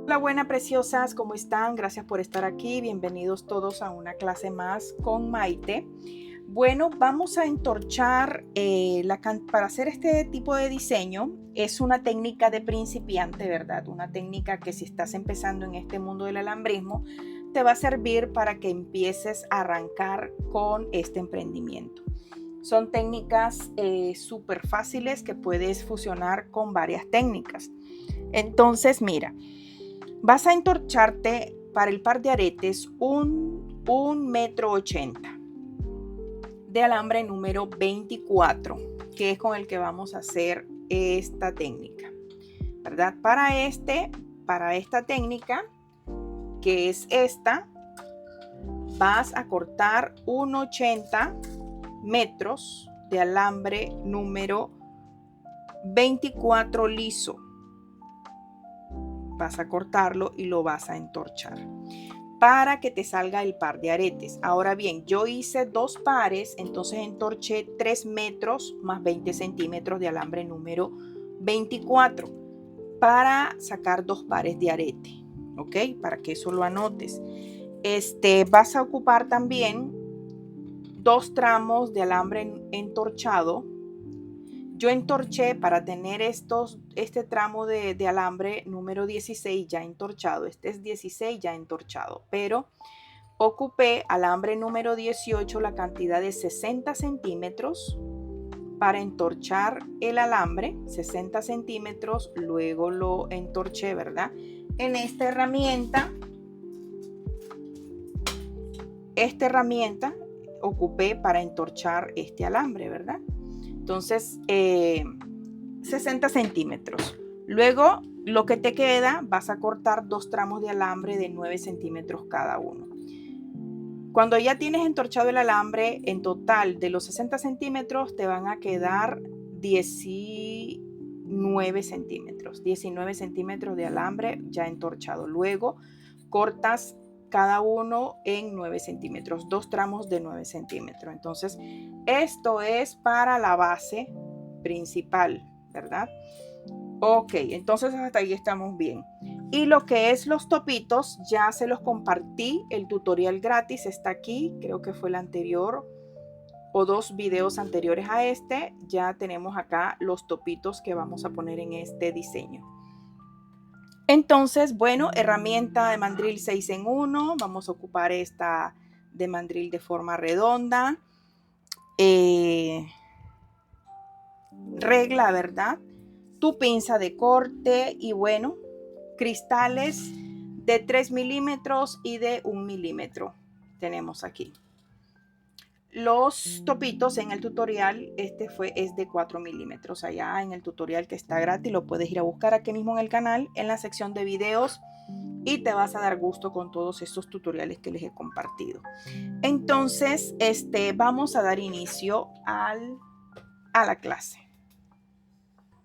Hola, buenas preciosas, ¿cómo están? Gracias por estar aquí. Bienvenidos todos a una clase más con Maite. Bueno, vamos a entorchar para hacer este tipo de diseño. Es una técnica de principiante, ¿verdad? Una técnica que si estás empezando en este mundo del alambrismo, te va a servir para que empieces a arrancar con este emprendimiento. Son técnicas súper fáciles que puedes fusionar con varias técnicas. Entonces, mira. Vas a entorcharte para el par de aretes un metro 80 de alambre número 24, que es con el que vamos a hacer esta técnica, ¿verdad? Para esta técnica, que es esta, vas a cortar un 80 metros de alambre número 24 liso. Vas a cortarlo y lo vas a entorchar para que te salga el par de aretes. Ahora bien, yo hice 2 pares, entonces entorché 3 metros más 20 centímetros de alambre número 24 para sacar 2 pares de arete, ¿ok? Para que eso lo anotes. Vas a ocupar también 2 tramos de alambre entorchado. Yo entorché para tener este tramo de alambre número 16 ya entorchado. Este es 16 ya entorchado, pero ocupé alambre número 18, la cantidad de 60 centímetros para entorchar el alambre, 60 centímetros, luego lo entorché, ¿verdad? En esta herramienta ocupé para entorchar este alambre, ¿verdad? Entonces, 60 centímetros. Luego, lo que te queda, vas a cortar 2 tramos de alambre de 9 centímetros cada uno. Cuando ya tienes entorchado el alambre, en total de los 60 centímetros te van a quedar 19 centímetros. 19 centímetros de alambre ya entorchado. Luego, cortas cada uno en 9 centímetros, 2 tramos de 9 centímetros. Entonces, esto es para la base principal, ¿verdad? Ok, entonces hasta ahí estamos bien. Y lo que es los topitos, ya se los compartí, el tutorial gratis está aquí, creo que fue el anterior o 2 videos anteriores a este. Ya tenemos acá los topitos que vamos a poner en este diseño. Entonces, bueno, herramienta de mandril 6 en 1, vamos a ocupar esta de mandril de forma redonda. Regla, ¿verdad? Tu pinza de corte y bueno, cristales de 3 milímetros y de 1 milímetro tenemos aquí. Los topitos en el tutorial, es de 4 milímetros. Allá en el tutorial que está gratis, lo puedes ir a buscar aquí mismo en el canal, en la sección de videos, y te vas a dar gusto con todos estos tutoriales que les he compartido. Entonces, vamos a dar inicio a la clase.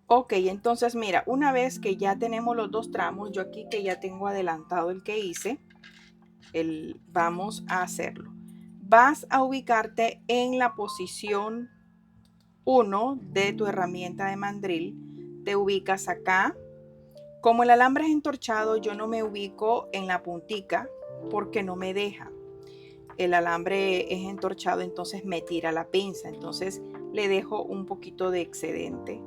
Ok, entonces mira, una vez que ya tenemos los 2 tramos, yo aquí que ya tengo adelantado el que hice, vamos a hacerlo. Vas a ubicarte en la posición 1 de tu herramienta de mandril. Te ubicas acá. Como el alambre es entorchado, yo no me ubico en la puntica porque no me deja. El alambre es entorchado, entonces me tira la pinza. Entonces le dejo un poquito de excedente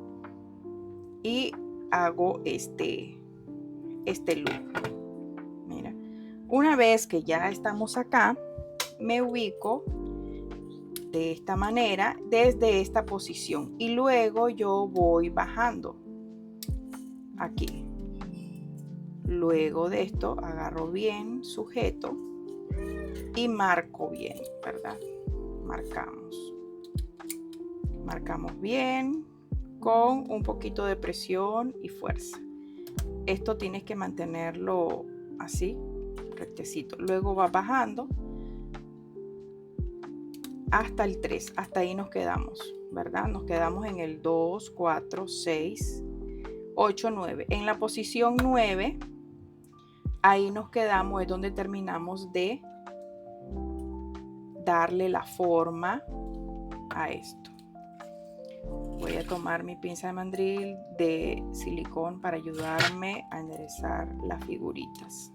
y hago este loop. Mira, una vez que ya estamos acá, me ubico de esta manera desde esta posición y luego yo voy bajando aquí. Luego de esto agarro bien sujeto y marco bien, ¿verdad? Marcamos bien con un poquito de presión y fuerza. Esto tienes que mantenerlo así, rectecito. Luego va bajando hasta el 3, hasta ahí nos quedamos, ¿verdad? Nos quedamos en el 2, 4, 6, 8, 9. En la posición 9, ahí nos quedamos, es donde terminamos de darle la forma a esto. Voy a tomar mi pinza de mandril de silicón para ayudarme a enderezar las figuritas.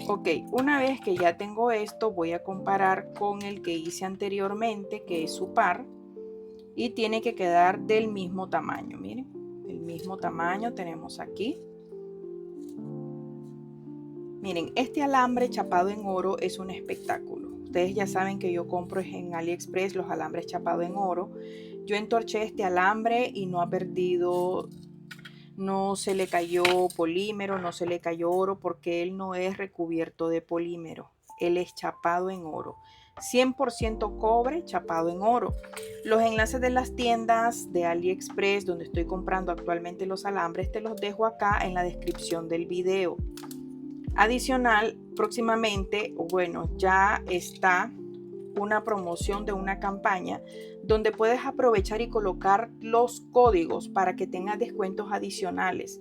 Ok, una vez que ya tengo esto, voy a comparar con el que hice anteriormente, que es su par, y tiene que quedar del mismo tamaño. Miren, el mismo tamaño tenemos aquí. Miren, este alambre chapado en oro es un espectáculo. Ustedes ya saben que yo compro en AliExpress los alambres chapados en oro. Yo entorché este alambre y no ha perdido, no se le cayó polímero, no se le cayó oro, porque él no es recubierto de polímero. Él es chapado en oro. 100% cobre chapado en oro. Los enlaces de las tiendas de AliExpress donde estoy comprando actualmente los alambres te los dejo acá en la descripción del video. Adicional, próximamente, bueno, ya está una promoción de una campaña donde puedes aprovechar y colocar los códigos para que tengas descuentos adicionales.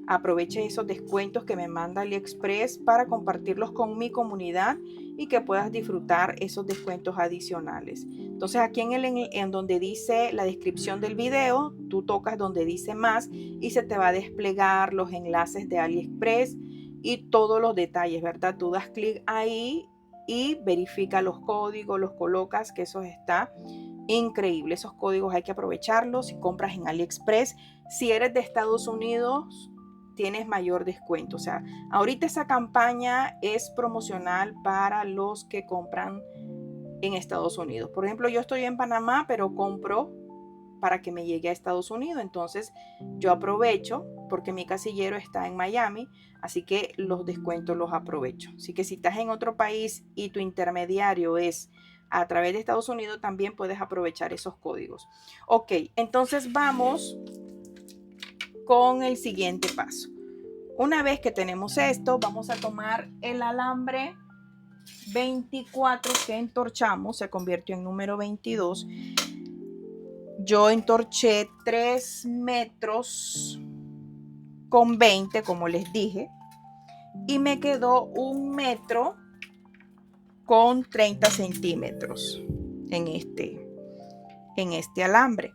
Aproveche esos descuentos que me manda AliExpress para compartirlos con mi comunidad y que puedas disfrutar esos descuentos adicionales. Entonces aquí en donde dice la descripción del video, tú tocas donde dice más y se te va a desplegar los enlaces de AliExpress y todos los detalles, ¿verdad? Tú das clic ahí y verifica los códigos, los colocas, que eso está increíble. Esos códigos hay que aprovecharlos si compras en AliExpress. Si eres de Estados Unidos, tienes mayor descuento. O sea, ahorita esa campaña es promocional para los que compran en Estados Unidos. Por ejemplo, yo estoy en Panamá, pero compro para que me llegue a Estados Unidos. Entonces yo aprovecho porque mi casillero está en Miami, así que los descuentos los aprovecho. Así que si estás en otro país y tu intermediario es a través de Estados Unidos, también puedes aprovechar esos códigos. Ok, entonces vamos con el siguiente paso. Una vez que tenemos esto, vamos a tomar el alambre 24 que entorchamos, se convirtió en número 22. Yo entorché 3 metros con 20, como les dije, y me quedó 1 metro con 30 centímetros en este alambre.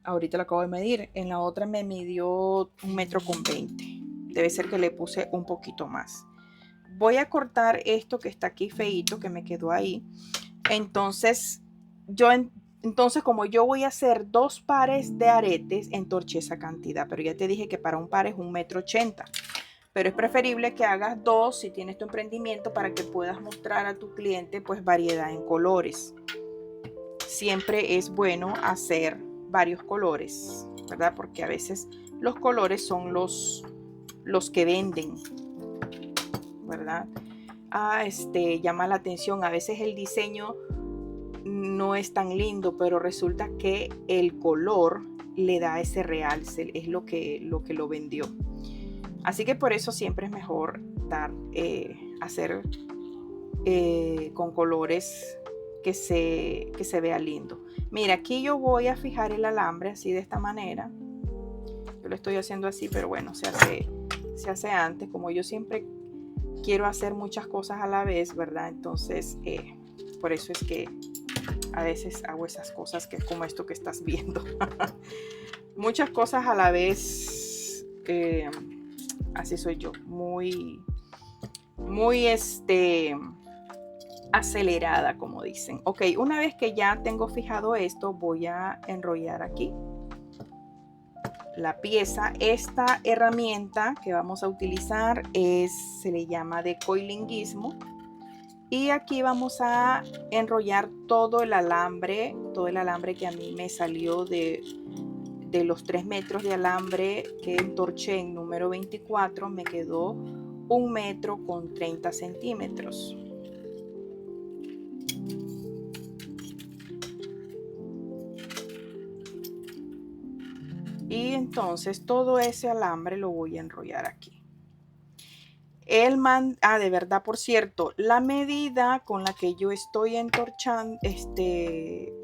Ahorita lo acabo de medir. En la otra me midió 1 metro con 20. Debe ser que le puse un poquito más. Voy a cortar esto que está aquí feito, que me quedó ahí. Entonces, como yo voy a hacer 2 pares de aretes, entorché esa cantidad. Pero ya te dije que para un par es 1,80 metros. Pero es preferible que hagas 2 si tienes tu emprendimiento para que puedas mostrar a tu cliente pues variedad en colores. Siempre es bueno hacer varios colores, ¿verdad? Porque a veces los colores son los que venden, ¿verdad? Llama la atención. A veces el diseño no es tan lindo, pero resulta que el color le da ese realce, es lo que lo vendió. Así que por eso siempre es mejor hacer con colores que se vea lindo. Mira, aquí yo voy a fijar el alambre así de esta manera. Yo lo estoy haciendo así, pero bueno, se hace antes. Como yo siempre quiero hacer muchas cosas a la vez, ¿verdad? Entonces, por eso es que a veces hago esas cosas que es como esto que estás viendo. Muchas cosas a la vez. Así soy yo, muy acelerada, como dicen. Ok, una vez que ya tengo fijado esto, voy a enrollar aquí la pieza. Esta herramienta que vamos a utilizar se le llama decoilinguismo. Y aquí vamos a enrollar todo el alambre que a mí me salió de los 3 metros de alambre que entorché en número 24, me quedó 1 metro con 30 centímetros. Y entonces todo ese alambre lo voy a enrollar aquí. De verdad, por cierto, la medida con la que yo estoy entorchando,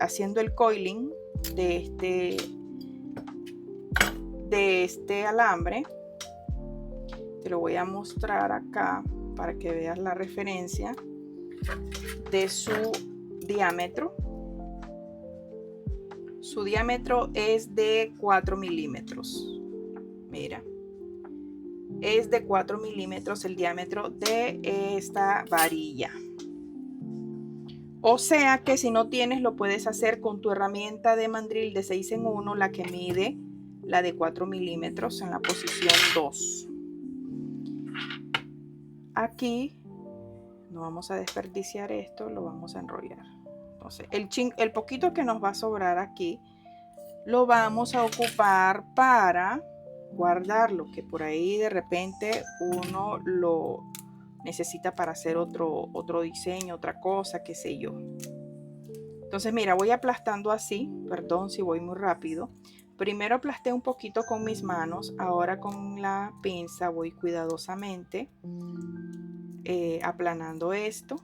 haciendo el coiling de este alambre, te lo voy a mostrar acá para que veas la referencia de su diámetro. Su diámetro es de 4 milímetros. Mira, es de 4 milímetros el diámetro de esta varilla. O sea que si no tienes, lo puedes hacer con tu herramienta de mandril de 6 en 1, la que mide la de 4 milímetros en la posición 2. Aquí no vamos a desperdiciar esto, lo vamos a enrollar. Entonces, el poquito que nos va a sobrar aquí, lo vamos a ocupar para guardarlo, que por ahí de repente uno lo necesita para hacer otro diseño, otra cosa, qué sé yo. Entonces, mira, voy aplastando así, perdón si voy muy rápido. Primero aplasté un poquito con mis manos, ahora con la pinza voy cuidadosamente aplanando esto.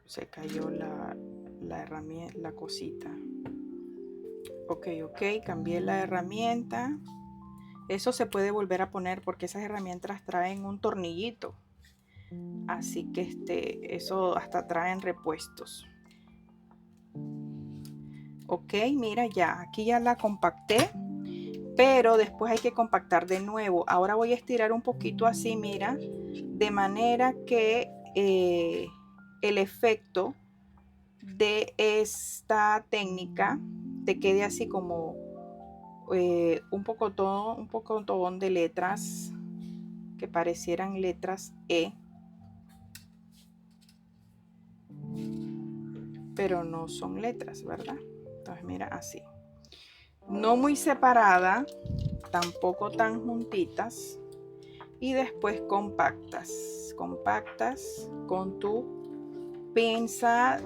Se cayó la herramienta, la cosita. Ok, cambié la herramienta. Eso se puede volver a poner porque esas herramientas traen un tornillito. Así que eso hasta traen repuestos. Ok, mira, ya, aquí ya la compacté, pero después hay que compactar de nuevo. Ahora voy a estirar un poquito así, mira, de manera que el efecto de esta técnica te quede así como un pocotón de letras que parecieran letras E, pero no son letras, ¿verdad? Entonces mira así, no muy separada, tampoco tan juntitas, y después compactas con tu pinza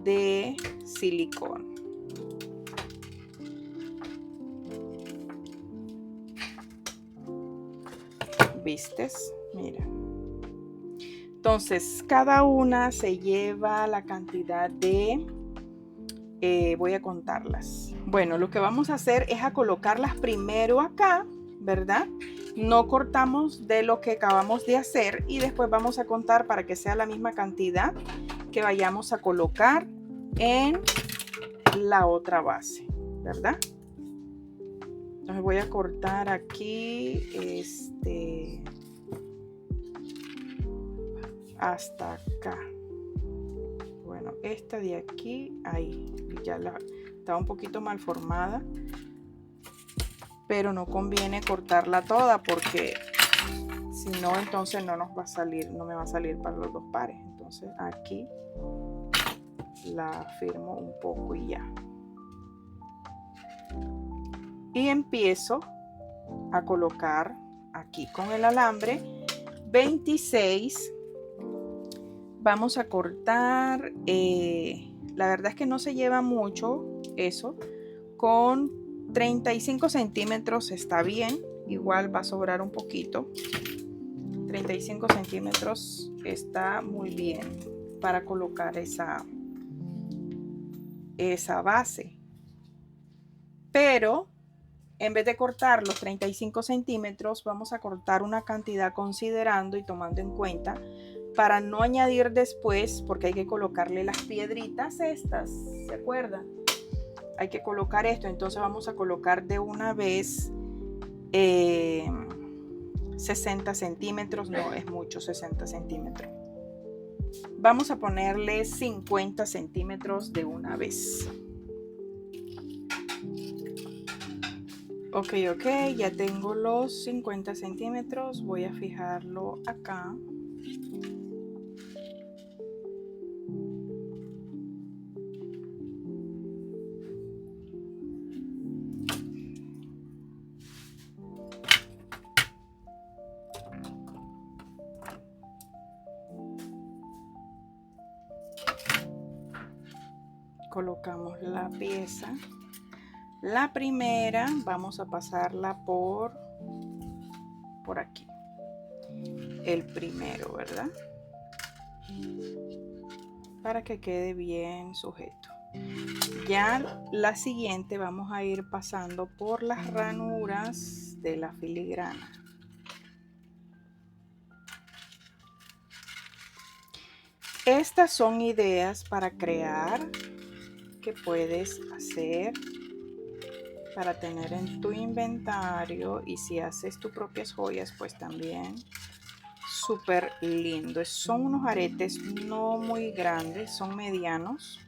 de silicón. ¿Vistes? Mira. Entonces, cada una se lleva la cantidad de... voy a contarlas. Bueno, lo que vamos a hacer es a colocarlas primero acá, ¿verdad? No cortamos de lo que acabamos de hacer y después vamos a contar para que sea la misma cantidad que vayamos a colocar en la otra base, ¿verdad? Entonces voy a cortar aquí hasta acá. Bueno, esta de aquí, ahí, ya está un poquito mal formada, pero no conviene cortarla toda porque si no, entonces no nos va a salir, no me va a salir para los dos pares. Entonces aquí la firmo un poco y ya. Y empiezo a colocar aquí con el alambre 26. Vamos a cortar, la verdad es que no se lleva mucho eso, con 35 centímetros está bien, igual va a sobrar un poquito. 35 centímetros está muy bien para colocar esa base, pero en vez de cortar los 35 centímetros vamos a cortar una cantidad considerando y tomando en cuenta para no añadir después, porque hay que colocarle las piedritas estas, ¿se acuerdan? Hay que colocar esto, entonces vamos a colocar de una vez 60 centímetros, no es mucho, 60 centímetros. Vamos a ponerle 50 centímetros de una vez. Ok, ya tengo los 50 centímetros, voy a fijarlo acá. Colocamos la pieza. La primera vamos a pasarla por aquí. El primero, ¿verdad? Para que quede bien sujeto. Ya la siguiente vamos a ir pasando por las ranuras de la filigrana. Estas son ideas para crear que puedes hacer para tener en tu inventario, y si haces tus propias joyas pues también súper lindo. Son unos aretes no muy grandes, son medianos,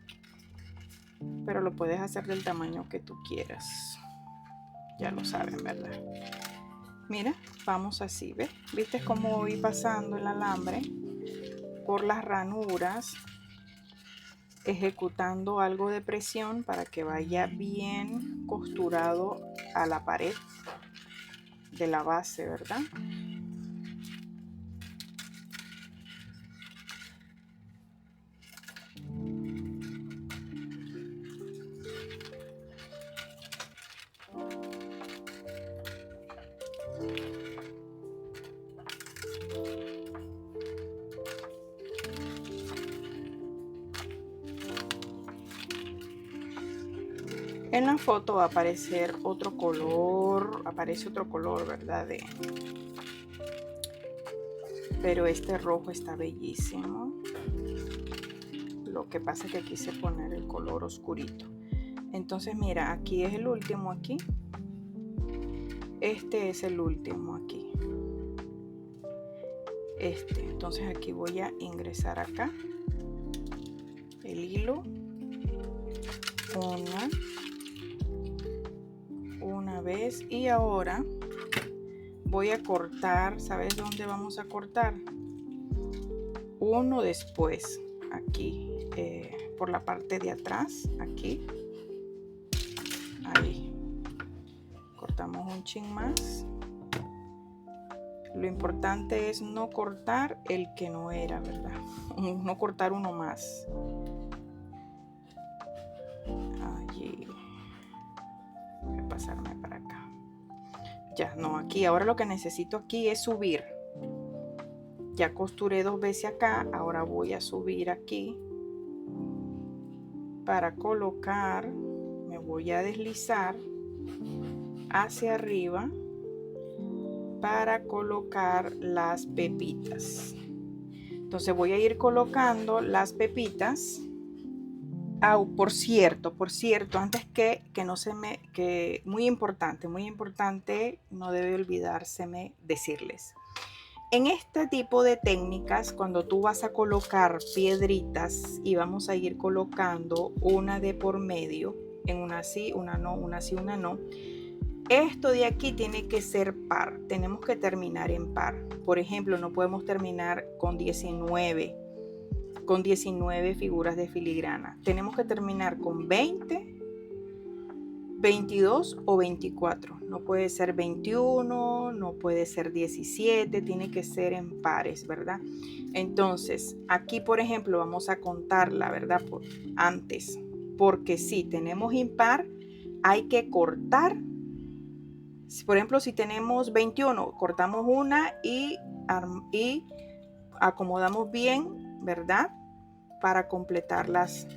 pero lo puedes hacer del tamaño que tú quieras. Ya lo saben, ¿verdad? Mira, vamos así, ¿ves? ¿Viste cómo voy pasando el alambre por las ranuras, ejecutando algo de presión para que vaya bien costurado a la pared de la base, ¿verdad? En la foto va a aparecer otro color, ¿verdad? Pero este rojo está bellísimo. Lo que pasa es que quise poner el color oscurito. Entonces mira, aquí es el último aquí. Este es el último aquí. Entonces aquí voy a ingresar acá el hilo. Una vez, y ahora voy a cortar. ¿Sabes dónde vamos a cortar? Uno después, aquí, por la parte de atrás, aquí, ahí. Cortamos un chin más. Lo importante es no cortar el que no era, ¿verdad? No cortar uno más. Allí. Voy a pasarme para acá. Ya, no, aquí. Ahora lo que necesito aquí es subir. Ya costuré 2 veces acá. Ahora voy a subir aquí para colocar. Me voy a deslizar hacia arriba para colocar las pepitas. Entonces voy a ir colocando las pepitas. Por cierto, antes que no se me, que muy importante, no debe olvidárseme decirles. En este tipo de técnicas, cuando tú vas a colocar piedritas y vamos a ir colocando una de por medio, en una sí, una no, una sí, una no, esto de aquí tiene que ser par. Tenemos que terminar en par. Por ejemplo, no podemos terminar con 19 figuras de filigrana. Tenemos que terminar con 20, 22 o 24. No puede ser 21, no puede ser 17, tiene que ser en pares, ¿verdad? Entonces, aquí, por ejemplo, vamos a contarla, ¿verdad? Antes, porque si tenemos impar, hay que cortar. Por ejemplo, si tenemos 21, cortamos una y acomodamos bien, ¿verdad? Para completar las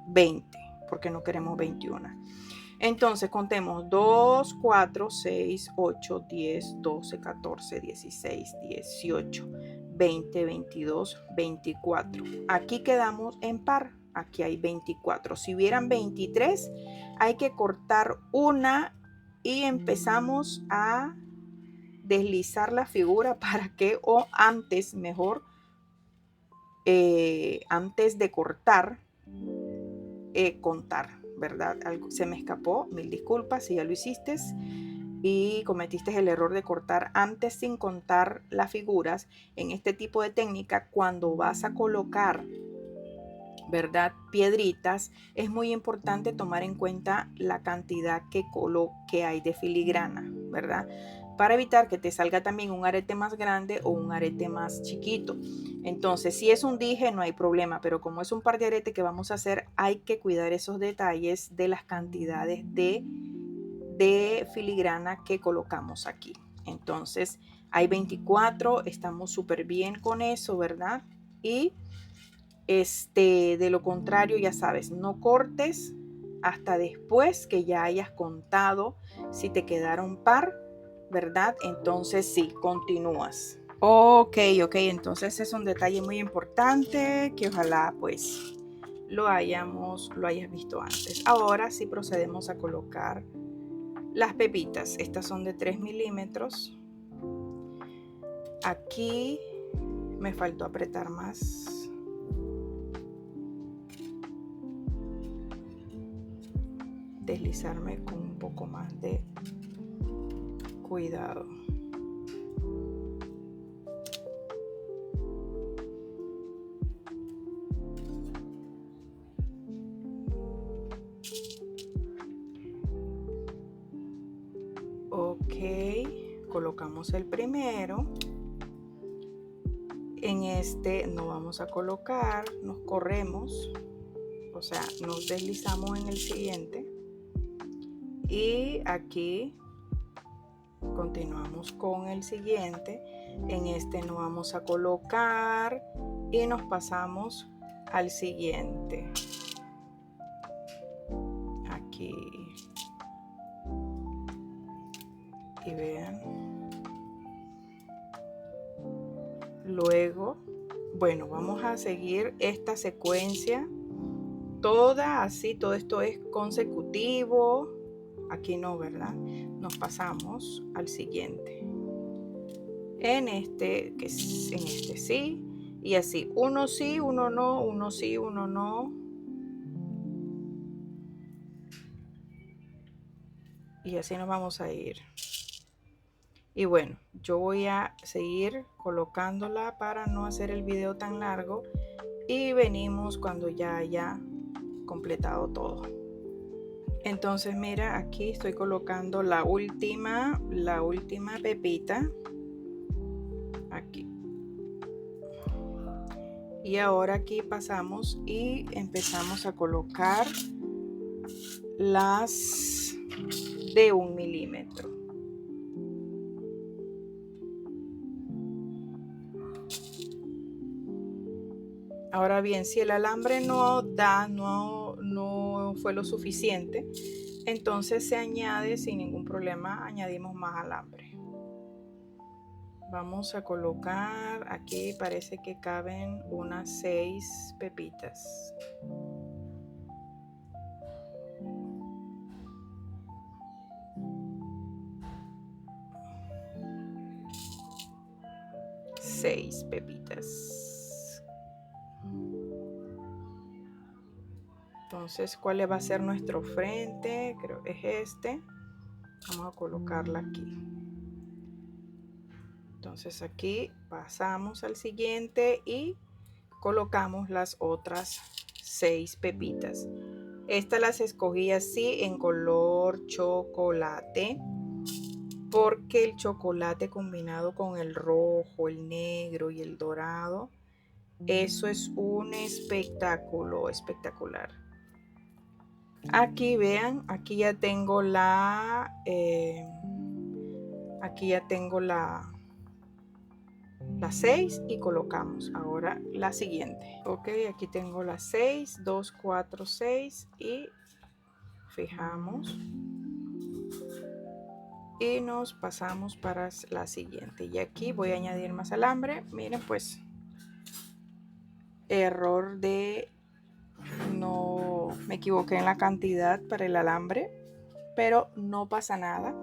20, porque no queremos 21. Entonces contemos 2, 4, 6, 8, 10, 12, 14, 16, 18, 20, 22, 24. Aquí quedamos en par. Aquí hay 24. Si hubieran 23, hay que cortar una y empezamos a deslizar la figura para que, o antes, mejor, antes de cortar, contar, ¿verdad? Algo se me escapó, mil disculpas si ya lo hiciste y cometiste el error de cortar antes sin contar las figuras. En este tipo de técnica, cuando vas a colocar, ¿verdad?, piedritas, es muy importante tomar en cuenta la cantidad que hay de filigrana, ¿verdad? Para evitar que te salga también un arete más grande o un arete más chiquito. Entonces, si es un dije, no hay problema, pero como es un par de aretes que vamos a hacer, hay que cuidar esos detalles de las cantidades de filigrana que colocamos aquí. Entonces, hay 24, estamos súper bien con eso, ¿verdad? Y de lo contrario, ya sabes, no cortes hasta después que ya hayas contado si te quedaron par, ¿verdad? Entonces sí, continúas. Ok, entonces es un detalle muy importante que ojalá pues lo hayas visto antes. Ahora sí procedemos a colocar las pepitas. Estas son de 3 milímetros. Aquí me faltó apretar más. Deslizarme con un poco más de cuidado. Ok, colocamos el primero. En este no vamos a colocar, nos corremos, o sea, nos deslizamos en el siguiente. Y aquí continuamos con el siguiente. En este no vamos a colocar y nos pasamos al siguiente. Aquí. Y vean. Luego, bueno, vamos a seguir esta secuencia toda así, todo esto es consecutivo. Aquí no, ¿verdad? Nos pasamos al siguiente. En este sí, y así, uno sí, uno no, uno sí, uno no. Y así nos vamos a ir. Y bueno, yo voy a seguir colocándola para no hacer el video tan largo. Y venimos cuando ya haya completado todo. Entonces mira, aquí estoy colocando la última pepita. Aquí. Y ahora aquí pasamos y empezamos a colocar las de 1 milímetro. Ahora bien, si el alambre no fue lo suficiente, entonces se añade sin ningún problema, añadimos más alambre. Vamos a colocar, aquí parece que caben unas 6 pepitas. Seis pepitas. Entonces, ¿cuál va a ser nuestro frente? Creo que es este. Vamos a colocarla aquí. Entonces aquí pasamos al siguiente y colocamos las otras 6 pepitas. Estas las escogí así en color chocolate, porque el chocolate combinado con el rojo, el negro y el dorado, eso es un espectáculo espectacular. Aquí vean, aquí ya tengo las 6 y colocamos ahora la siguiente. Ok, aquí tengo las 6, 2, 4, 6 y fijamos y nos pasamos para la siguiente. Y aquí voy a añadir más alambre. Miren, pues error de no me equivoqué en la cantidad para el alambre, pero no pasa nada.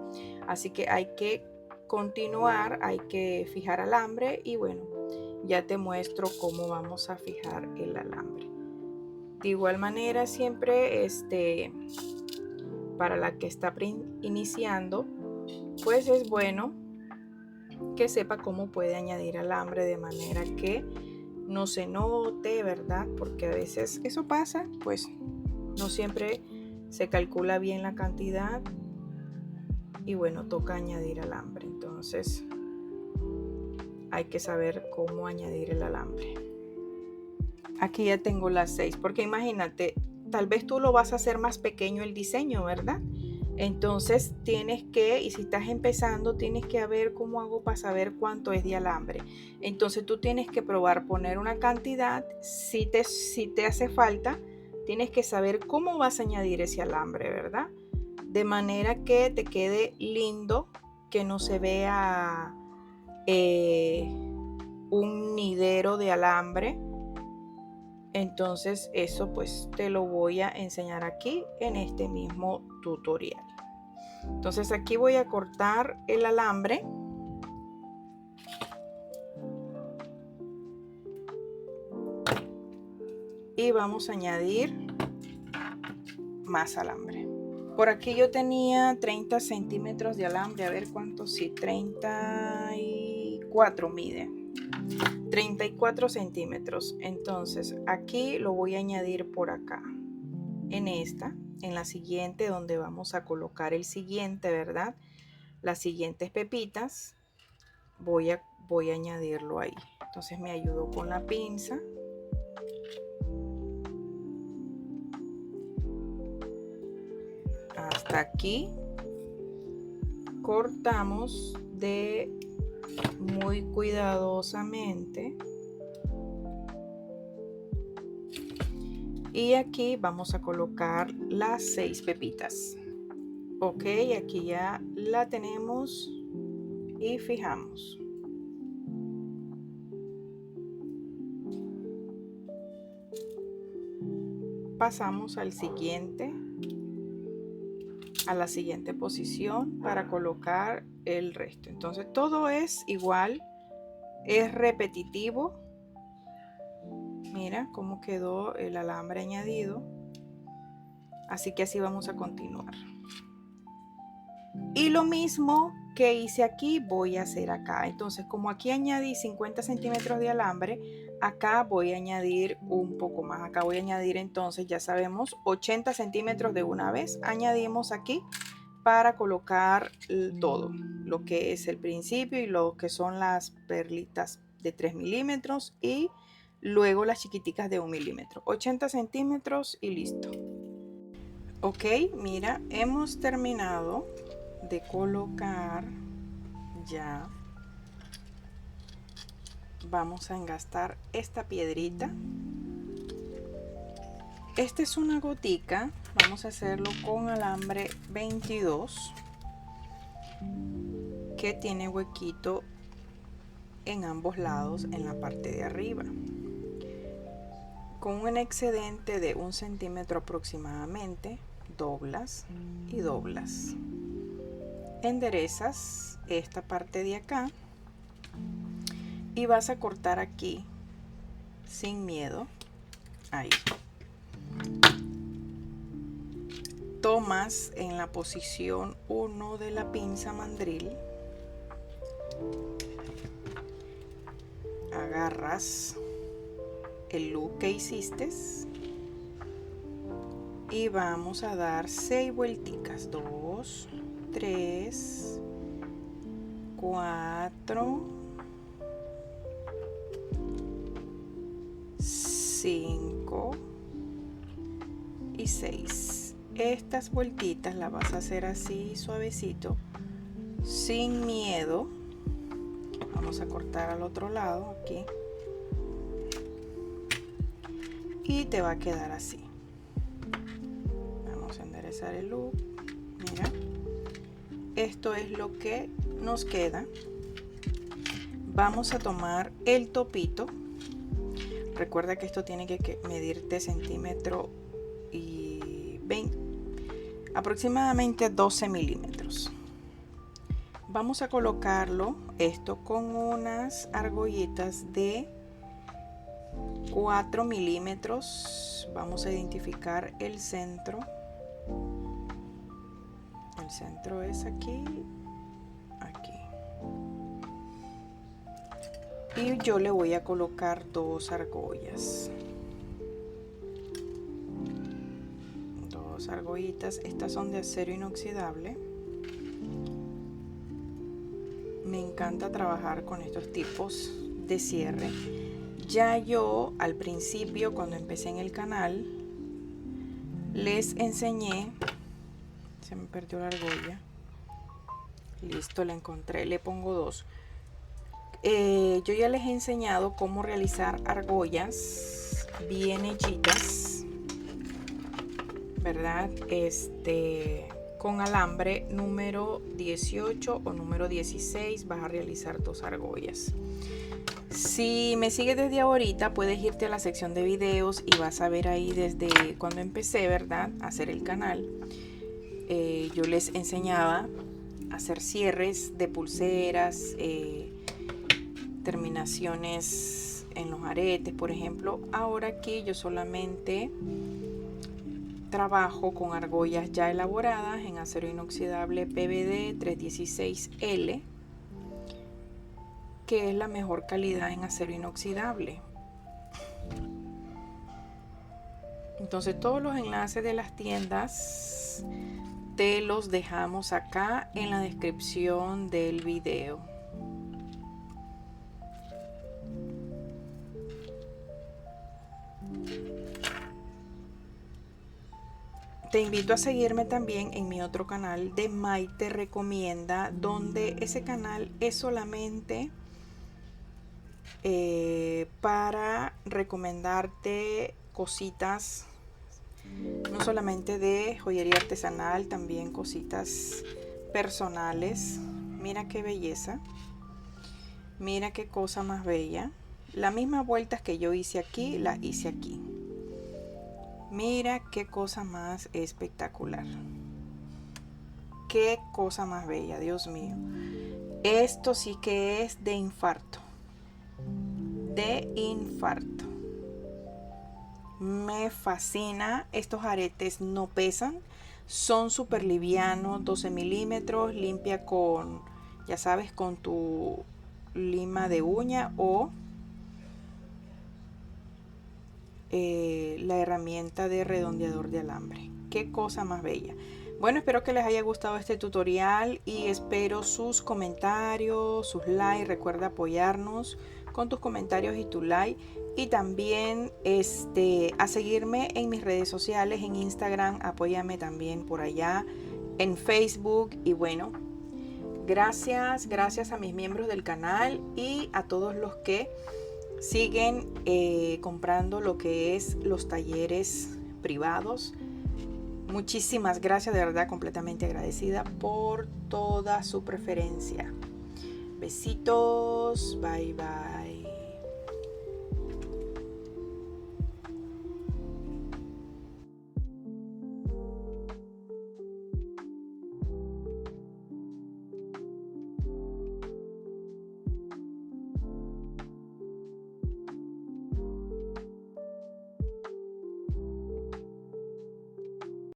Así que hay que continuar, hay que fijar alambre y bueno, ya te muestro cómo vamos a fijar el alambre. De igual manera, siempre para la que está iniciando, pues es bueno que sepa cómo puede añadir alambre de manera que no se note, ¿verdad? Porque a veces eso pasa, pues no siempre se calcula bien la cantidad y bueno, toca añadir alambre. Entonces hay que saber cómo añadir el alambre. Aquí ya tengo las 6, porque imagínate, tal vez tú lo vas a hacer más pequeño el diseño, ¿verdad? Entonces tienes que, y si estás empezando, tienes que ver cómo hago para saber cuánto es de alambre. Entonces tú tienes que probar poner una cantidad. Si te hace falta, tienes que saber cómo vas a añadir ese alambre, ¿verdad? De manera que te quede lindo, que no se vea un nidero de alambre. Entonces eso pues te lo voy a enseñar aquí en este mismo tutorial. Entonces aquí voy a cortar el alambre. Y vamos a añadir más alambre. Por aquí yo tenía 30 centímetros de alambre. A ver cuánto, sí, 34 mide. 34 centímetros. Entonces aquí lo voy a añadir por acá. En la siguiente donde vamos a colocar el siguiente, ¿verdad? Las siguientes pepitas. Voy a añadirlo ahí. Entonces me ayudo con la pinza. Hasta aquí cortamos de muy cuidadosamente y aquí vamos a colocar las 6 pepitas. Ok, aquí ya la tenemos y fijamos. Pasamos al siguiente, a la siguiente posición para colocar el resto. Entonces todo es igual, es repetitivo. Mira cómo quedó el alambre añadido. Así que así vamos a continuar. Y lo mismo que hice aquí voy a hacer acá. Entonces como aquí añadí 50 centímetros de alambre, acá voy a añadir un poco más. Acá voy a añadir entonces, ya sabemos, 80 centímetros de una vez. Añadimos aquí para colocar todo, lo que es el principio y lo que son las perlitas de 3 milímetros y luego las chiquiticas de 1 milímetro. 80 centímetros y listo. Ok, mira, hemos terminado de colocar ya. Vamos a engastar esta piedrita. Esta es una gotica. Vamos a hacerlo con alambre 22 que tiene huequito en ambos lados en la parte de arriba. Con un excedente de 1 centímetro aproximadamente, doblas y doblas. Enderezas esta parte de acá y vas a cortar aquí sin miedo. Ahí. Tomas en la posición 1 de la pinza mandril. Agarras el loop que hiciste y vamos a dar 6 vuelticas. 2, 3, 4, 5 y 6. Estas vueltitas las vas a hacer así suavecito, sin miedo. Vamos a cortar al otro lado aquí y te va a quedar así. Vamos a enderezar el loop. Mira, esto es lo que nos queda. Vamos a tomar el topito. Recuerda que esto tiene que medirte centímetro y 20, aproximadamente 12 milímetros. Vamos a colocarlo esto con unas argollitas de 4 milímetros. Vamos a identificar el centro. El centro es aquí, aquí. Y yo le voy a colocar 2 argollas. 2 argollitas. Estas son de acero inoxidable. Me encanta trabajar con estos tipos de cierre. Ya yo al principio, cuando empecé en el canal, les enseñé. Se me perdió la argolla. Listo, la encontré. Le pongo 2. Yo ya les he enseñado cómo realizar argollas bien hechitas, ¿verdad? con alambre número 18 o número 16 vas a realizar 2 argollas. Si me sigues desde ahorita, puedes irte a la sección de videos y vas a ver ahí desde cuando empecé, ¿verdad?, a hacer el canal. Yo les enseñaba a hacer cierres de pulseras, terminaciones en los aretes, por ejemplo. Ahora aquí yo solamente trabajo con argollas ya elaboradas en acero inoxidable PVD 316L, que es la mejor calidad en acero inoxidable. Entonces todos los enlaces de las tiendas te los dejamos acá en la descripción del video. Te invito a seguirme también en mi otro canal de Maite Recomienda, donde ese canal es solamente para recomendarte cositas, no solamente de joyería artesanal, también cositas personales. Mira qué belleza, mira qué cosa más bella. Las mismas vueltas que yo hice aquí, las hice aquí. Mira qué cosa más espectacular, qué cosa más bella, Dios mío. Esto sí que es de infarto, de infarto. Me fascina. Estos aretes no pesan, son súper livianos, 12 milímetros, limpia con, ya sabes, con tu lima de uña o la herramienta de redondeador de alambre. Qué cosa más bella. Bueno, espero que les haya gustado este tutorial y espero sus comentarios, sus likes. Recuerda apoyarnos con tus comentarios y tu like, y también a seguirme en mis redes sociales, en Instagram, apóyame también por allá, en Facebook. Y bueno, gracias a mis miembros del canal y a todos los que siguen comprando lo que es los talleres privados. Muchísimas gracias, de verdad, completamente agradecida por toda su preferencia. Besitos, bye bye.